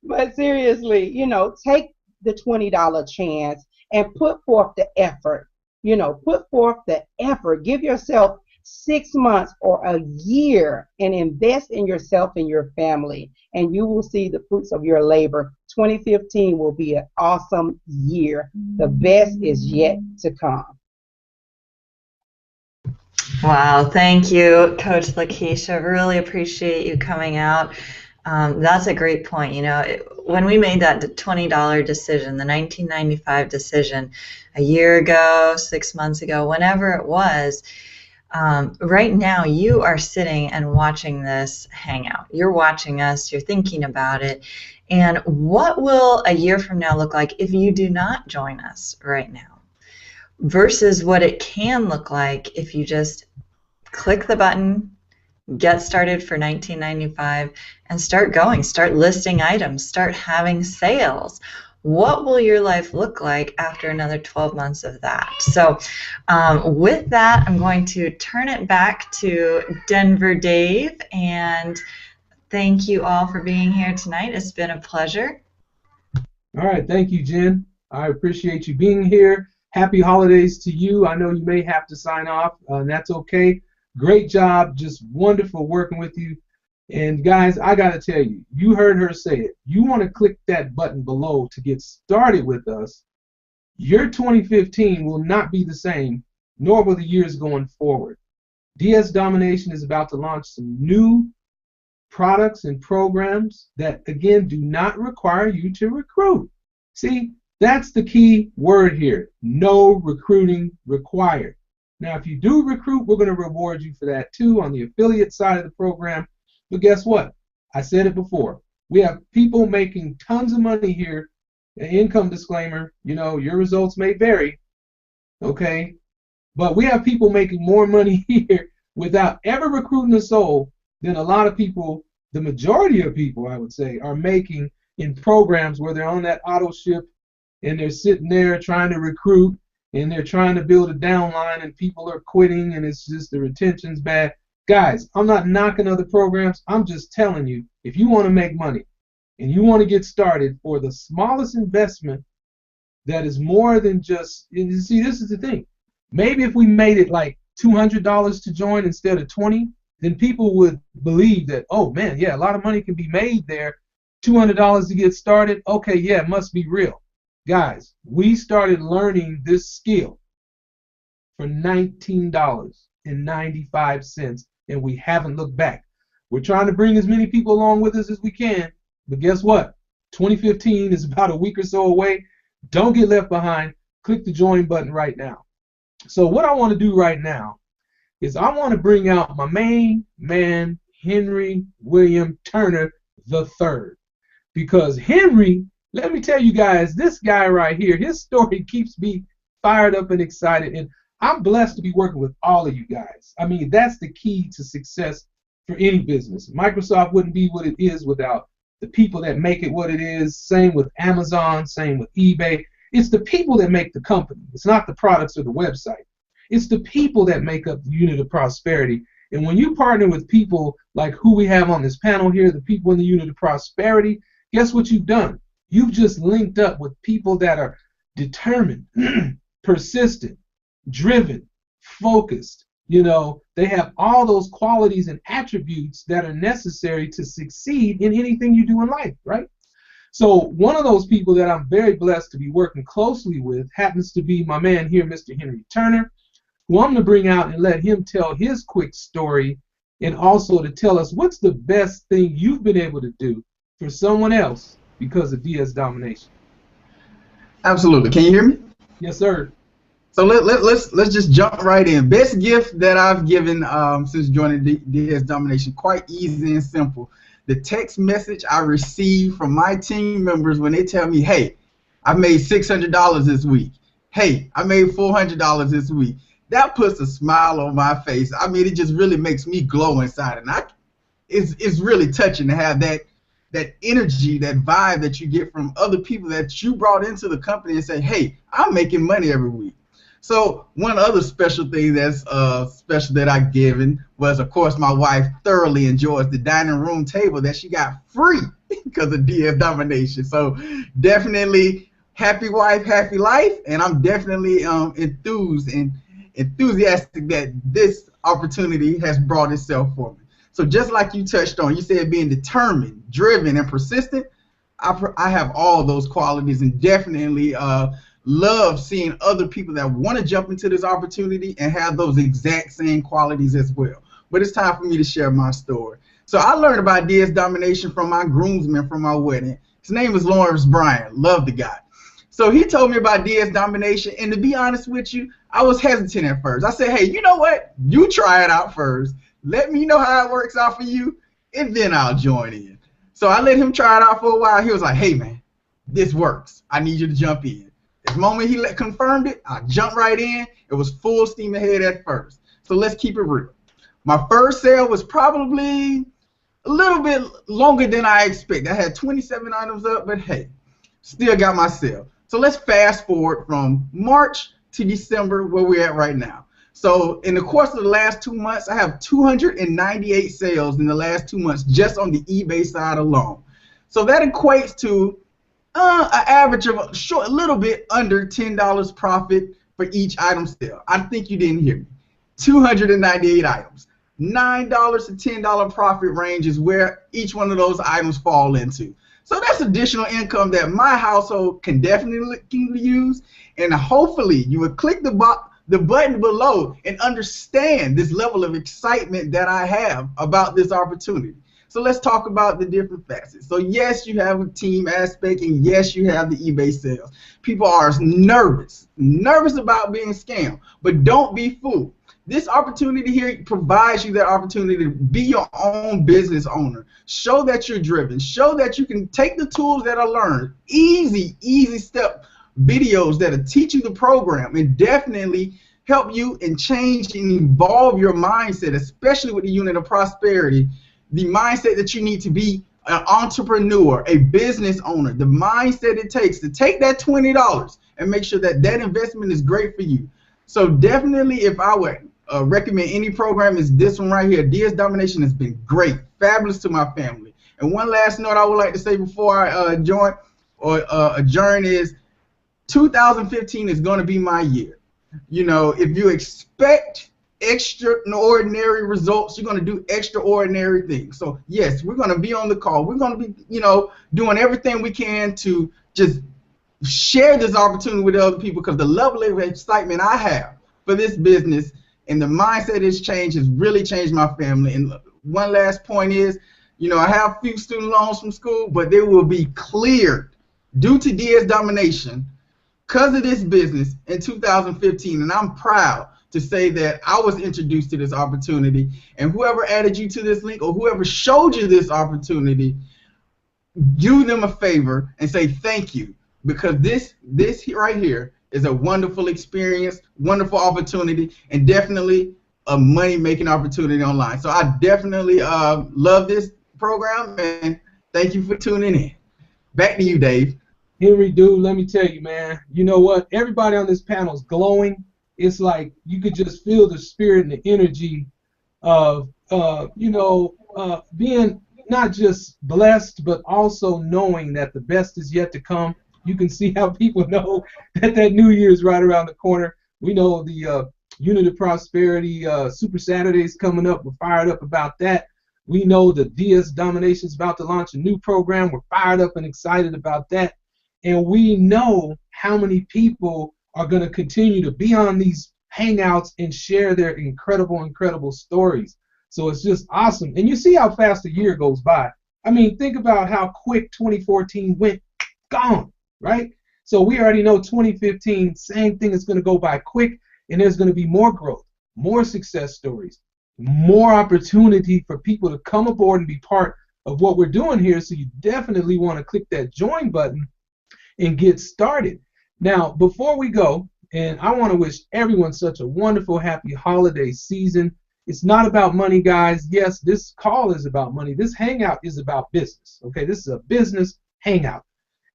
But seriously, you know, take the $20 chance and put forth the effort. You know, put forth the effort. Give yourself 6 months or a year and invest in yourself and your family, and you will see the fruits of your labor. 2015 will be an awesome year. The best is yet to come. Wow, thank you, Coach Lakeisha. Really appreciate you coming out. That's a great point. You know, when we made that $20 decision, the 1995 decision, a year ago, 6 months ago, whenever it was, right now you are sitting and watching this Hangout. You're watching us, you're thinking about it, and what will a year from now look like if you do not join us right now versus what it can look like if you just click the button, get started for $19.95, and start going, start listing items, start having sales. What will your life look like after another 12 months of that? So with that, I'm going to turn it back to Denver Dave, and thank you all for being here tonight. It's been a pleasure. All right, thank you, Jen. I appreciate you being here. Happy holidays to you. I know you may have to sign off, and that's okay. Great job, just wonderful working with you. And guys, I gotta tell you, you heard her say it. You want to click that button below to get started with us. Your 2015 will not be the same, nor will the years going forward. DS Domination is about to launch some new products and programs that, again, do not require you to recruit. See, that's the key word here. No recruiting required. Now, if you do recruit, we're going to reward you for that too on the affiliate side of the program. But guess what? I said it before. We have people making tons of money here. An income disclaimer, you know, your results may vary, okay? But we have people making more money here without ever recruiting a soul than a lot of people, the majority of people, I would say, are making in programs where they're on that auto ship and they're sitting there trying to recruit and they're trying to build a downline and people are quitting and it's just the retention's bad. Guys, I'm not knocking other programs. I'm just telling you, if you want to make money and you want to get started for the smallest investment that is more than just, you see, this is the thing. Maybe if we made it like $200 to join instead of $20, then people would believe that, oh man, yeah, a lot of money can be made there. $200 to get started, okay, yeah, it must be real. Guys, we started learning this skill for $19.95, and we haven't looked back. We're trying to bring as many people along with us as we can, but guess what? 2015 is about a week or so away. Don't get left behind. Click the join button right now. So what I want to do right now is I want to bring out my main man, Henry William Turner III. Because Henry, let me tell you guys, this guy right here, his story keeps me fired up and excited, and I'm blessed to be working with all of you guys. I mean, that's the key to success for any business. Microsoft wouldn't be what it is without the people that make it what it is. Same with Amazon, same with eBay. It's the people that make the company. It's not the products or the website. It's the people that make up the unit of prosperity. And when you partner with people like who we have on this panel here, the people in the unit of prosperity, guess what you've done? You've just linked up with people that are determined, persistent, driven, focused. You know, they have all those qualities and attributes that are necessary to succeed in anything you do in life, right? So one of those people that I'm very blessed to be working closely with happens to be my man here, Mr. Henry Turner, who I'm going to bring out and let him tell his quick story and also to tell us what's the best thing you've been able to do for someone else because of DS Domination. Absolutely. Can you hear me? Yes, sir. So let's just jump right in. Best gift that I've given since joining DS Domination, quite easy and simple. The text message I receive from my team members when they tell me, hey, I made $600 this week. Hey, I made $400 this week. That puts a smile on my face. I mean, it just really makes me glow inside. And it's really touching to have that energy, that vibe that you get from other people that you brought into the company and say, hey, I'm making money every week. So one other special thing that's special that I've given was, of course, my wife thoroughly enjoys the dining room table that she got free because of DS Domination. So definitely happy wife, happy life, and I'm definitely enthusiastic that this opportunity has brought itself for me. So just like you touched on, you said being determined, driven, and persistent. I have all those qualities and definitely love seeing other people that want to jump into this opportunity and have those exact same qualities as well. But it's time for me to share my story. So I learned about DS Domination from my groomsman from my wedding. His name is Lawrence Bryan. Love the guy. So he told me about DS Domination, and to be honest with you, I was hesitant at first. I said, hey, you know what? You try it out first. Let me know how it works out for you, and then I'll join in. So I let him try it out for a while. He was like, hey, man, this works. I need you to jump in. The moment he confirmed it, I jumped right in. It was full steam ahead at first. So let's keep it real. My first sale was probably a little bit longer than I expected. I had 27 items up, but hey, still got my sale. So let's fast forward from March to December, where we're at right now. So in the course of the last 2 months, I have 298 sales in the last 2 months just on the eBay side alone. So that equates to an average of a little bit under $10 profit for each item sale. I think you didn't hear me. 298 items. $9 to $10 profit range is where each one of those items fall into. So that's additional income that my household can definitely use, and hopefully you would click the button below and understand this level of excitement that I have about this opportunity. So let's talk about the different facets. So yes, you have a team aspect, and yes, you have the eBay sales. People are nervous about being scammed, but don't be fooled. This opportunity here provides you that opportunity to be your own business owner. Show that you're driven. Show that you can take the tools that are learned, easy step videos that'll teach you the program and definitely help you and change and evolve your mindset, especially with the unit of prosperity, the mindset that you need to be an entrepreneur, a business owner, the mindset it takes to take that $20 and make sure that that investment is great for you. So definitely, if I would recommend any program, is this one right here. DS Domination has been great, fabulous to my family. And one last note I would like to say before I join or adjourn is 2015 is going to be my year. You know, if you expect extraordinary results, you're going to do extraordinary things. So yes, we're going to be on the call. We're going to be, you know, doing everything we can to just share this opportunity with other people, because the level of excitement I have for this business and the mindset it's changed has really changed my family. And one last point is, you know, I have a few student loans from school, but they will be cleared due to DS Domination because of this business in 2015. And I'm proud to say that I was introduced to this opportunity, and whoever added you to this link or whoever showed you this opportunity, do them a favor and say thank you, because this right here is a wonderful experience, wonderful opportunity, and definitely a money-making opportunity online. So I definitely love this program, and thank you for tuning in. Back to you, Dave. Henry, dude, let me tell you, man, you know what? Everybody on this panel is glowing. It's like you could just feel the spirit and the energy of, being not just blessed, but also knowing that the best is yet to come. You can see how people know that New Year is right around the corner. We know the Unit of Prosperity Super Saturday is coming up. We're fired up about that. We know the DS Domination is about to launch a new program. We're fired up and excited about that. And we know how many people are going to continue to be on these Hangouts and share their incredible stories. So it's just awesome. And you see how fast a year goes by. I mean, think about how quick 2014 went, gone. Right? So we already know 2015, same thing, is going to go by quick, and there's going to be more growth, more success stories, more opportunity for people to come aboard and be part of what we're doing here. So you definitely want to click that join button and get started. Now, before we go, and I want to wish everyone such a wonderful, happy holiday season. It's not about money, guys. Yes, this call is about money. This Hangout is about business. Okay, this is a business Hangout.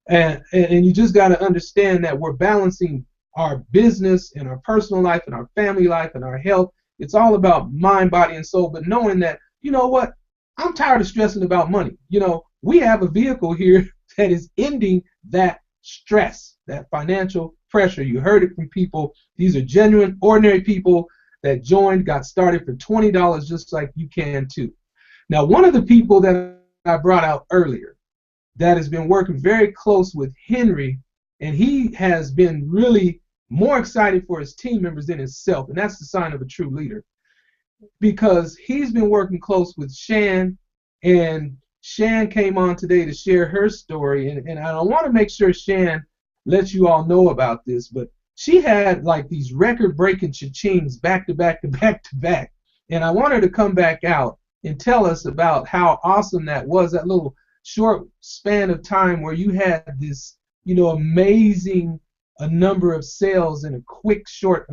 And you just got to understand that we're balancing our business and our personal life and our family life and our health. It's all about mind, body, and soul, but knowing that, you know what, I'm tired of stressing about money. You know, we have a vehicle here that is ending that stress, that financial pressure. You heard it from people. These are genuine, ordinary people that joined, got started for $20 just like you can too. Now, one of the people that I brought out earlier that has been working very close with Henry, and he has been really more excited for his team members than himself, and that's the sign of a true leader, because he's been working close with Shan, and Shan came on today to share her story, and I want to make sure Shan lets you all know about this, but she had like these record-breaking cha-chings back to back to back to back. And I want her to come back out and tell us about how awesome that was, that little short span of time where you had this, amazing number of sales in a quick, short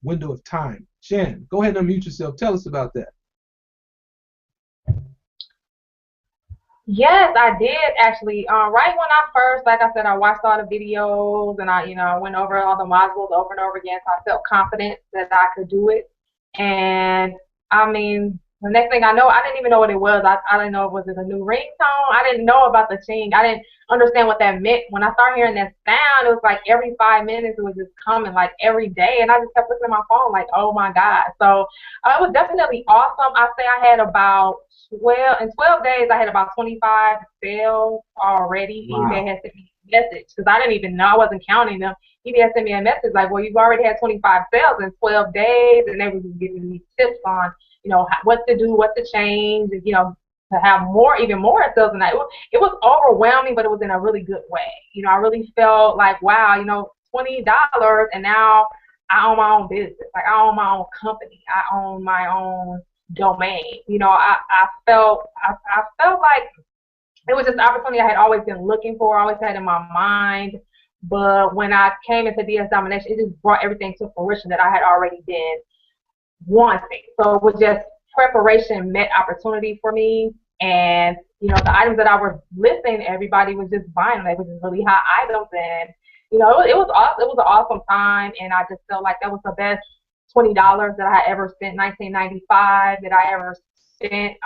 window of time. Shan, go ahead and unmute yourself. Tell us about that. Yes, I did actually. Right when I first, like I said, I watched all the videos and I went over all the modules over and over again, so I felt confident that I could do it. And I mean, the next thing I know, I didn't even know what it was. I didn't know it was a new ringtone. I didn't know about the ching. I didn't understand what that meant. When I started hearing that sound, it was like every 5 minutes it was just coming, like every day. And I just kept looking at my phone like, oh my God. So it was definitely awesome. I say I had about 12 days, I had about 25 sales already. Wow. eBay had sent me a message because I didn't even know. I wasn't counting them. eBay had sent me a message like, well, you've already had 25 sales in 12 days. And they were just giving me tips on, what to do, what to change, to have even more sales than that. It was overwhelming, but it was in a really good way. I really felt like, wow, $20, and now I own my own business. Like, I own my own company. I own my own domain. I felt like it was just an opportunity I had always been looking for, always had in my mind. But when I came into DS Domination, it just brought everything to fruition that I had already been wanting. So it was just preparation met opportunity for me. And the items that I was listing, everybody was just buying. They were just really hot items, and it was awesome. It was an awesome time, and I just felt like that was the best $20 that I ever spent, $19.95 that I ever spent.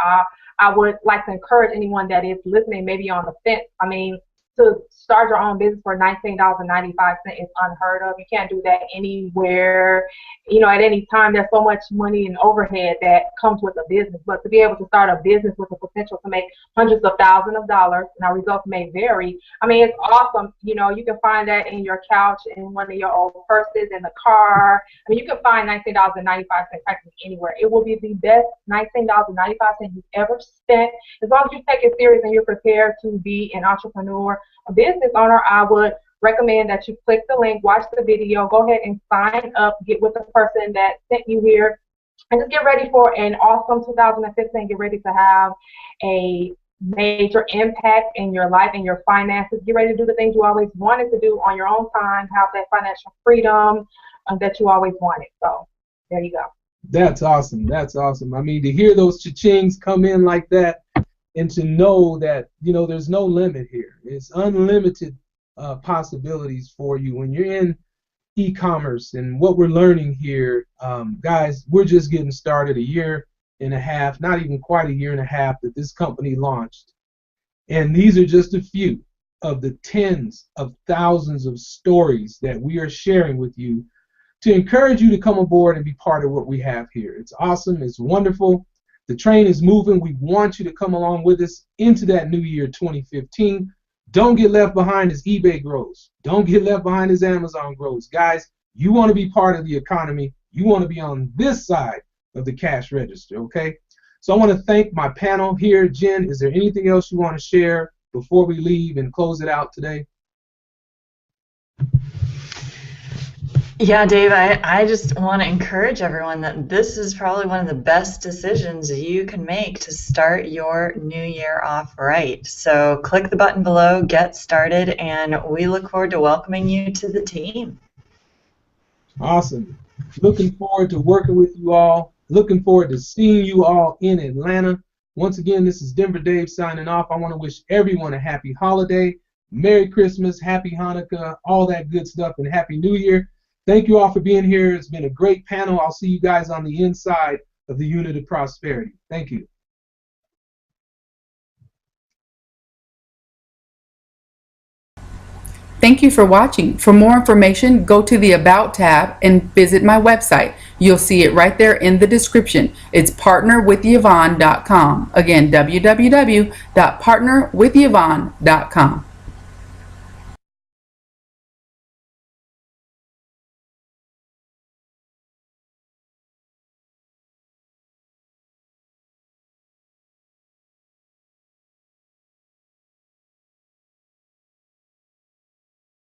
I would like to encourage anyone that is listening, maybe on the fence. I mean, to start your own business for $19.95 is unheard of. You can't do that anywhere. At any time, there's so much money and overhead that comes with a business. But to be able to start a business with the potential to make hundreds of thousands of dollars, and our results may vary. I mean, it's awesome. You can find that in your couch, in one of your old purses, in the car. I mean, you can find $19.95 practically anywhere. It will be the best $19.95 you've ever spent. As long as you take it serious and you're prepared to be an entrepreneur, a business owner, I would recommend that you click the link, watch the video, go ahead and sign up, get with the person that sent you here, and just get ready for an awesome 2015. Get ready to have a major impact in your life and your finances. Get ready to do the things you always wanted to do on your own time, have that financial freedom that you always wanted. So there you go. That's awesome. That's awesome. I mean, to hear those cha-chings come in like that, and to know that, there's no limit here. It's unlimited possibilities for you when you're in e-commerce. And what we're learning here, guys, we're just getting started. 1.5 years, not even quite 1.5 years that this company launched. And these are just a few of the tens of thousands of stories that we are sharing with you to encourage you to come aboard and be part of what we have here. It's awesome. It's wonderful. The train is moving. We want you to come along with us into that new year 2015. Don't get left behind as eBay grows. Don't get left behind as Amazon grows. Guys, you want to be part of the economy. You want to be on this side of the cash register, okay? So I want to thank my panel here. Jen, is there anything else you want to share before we leave and close it out today? Yeah, Dave, I just want to encourage everyone that this is probably one of the best decisions you can make to start your new year off right. So click the button below, get started, and we look forward to welcoming you to the team. Awesome. Looking forward to working with you all. Looking forward to seeing you all in Atlanta. Once again, this is Denver Dave signing off. I want to wish everyone a happy holiday, Merry Christmas, Happy Hanukkah, all that good stuff, and Happy New Year. Thank you all for being here. It's been a great panel. I'll see you guys on the inside of the Unit of Prosperity. Thank you. Thank you for watching. For more information, go to the About tab and visit my website. You'll see it right there in the description. It's partnerwithyvonne.com. Again, www.partnerwithyvonne.com.